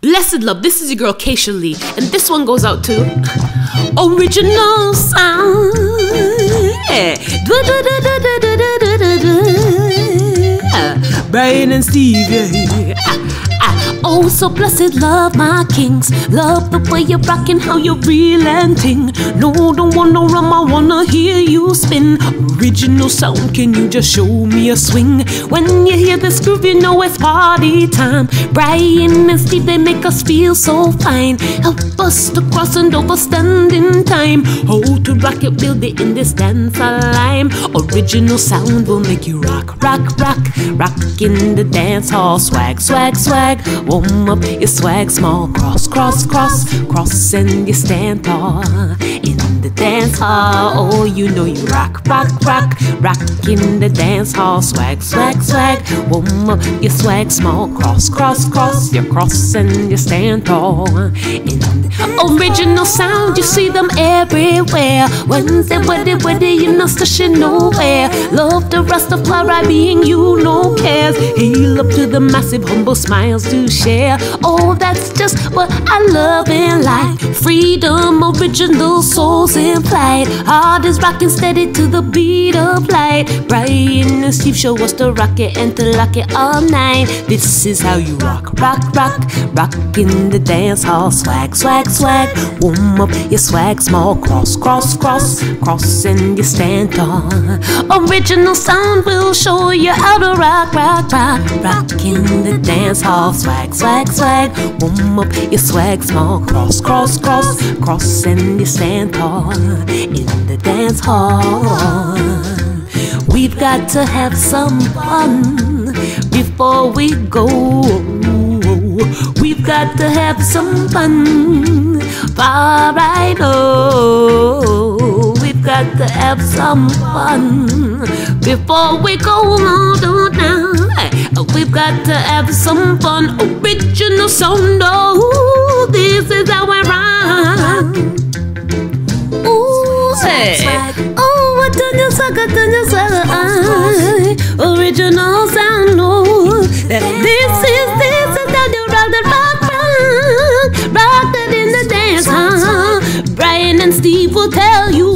Blessed love, this is your girl Kaisha Lee, and this one goes out to Original Sound. Brian and Steve, oh, so blessed love, my kings. Love the way you're rocking, how you're real and ting. No, don't want no rum, I wanna hear you spin. Original Sound, can you just show me a swing? When you hear this groove, you know it's party time. Brian and Steve, they make us feel so fine. Help us to cross and overstand in time. How to rock it, build it in this dance lime. Original Sound will make you rock, rock, rock. Rock in the dance hall, swag, swag, swag. Warm up your swag small, cross, cross, cross. Cross and you stand tall in the dance hall. Oh, you know you rock, rock, rock. Rock in the dance hall, swag, swag, swag. Warm up your swag small, cross, cross, cross. You cross and you stand tall in the Original Sound. You see them everywhere. Wednesday, Wednesday, you're not stashing nowhere. Love the Rastafari being you, no cares. Hail up to the massive, humble smiles to share. Oh, that's just what I love in life. Freedom, original souls in flight. Heart is rocking steady to the beat of light. Brian and Steve show us to rock it and to lock it all night. This is how you rock, rock, rock. Rock in the dance hall, swag, swag, swag. Warm up your swag small, cross, cross, cross. Cross and you stand tall. Original Sound will show you how to rock, rock, rock. Rock in the dance hall, swag, swag, swag. Warm up your swag small, cross, cross, cross. Cross and you stand tall in the dance hall. We've got to have some fun before we go. We've got to have some fun. Alright, oh, we've got to have some fun before we go. No, now. We've got to have some fun. Original Sound, oh, this is how I rock. Ooh, hey. Oh, I turn your sucker, Original Sound, oh, this is how you rock the rock, rock. Rock that in the dance, huh? Brian and Steve will tell you.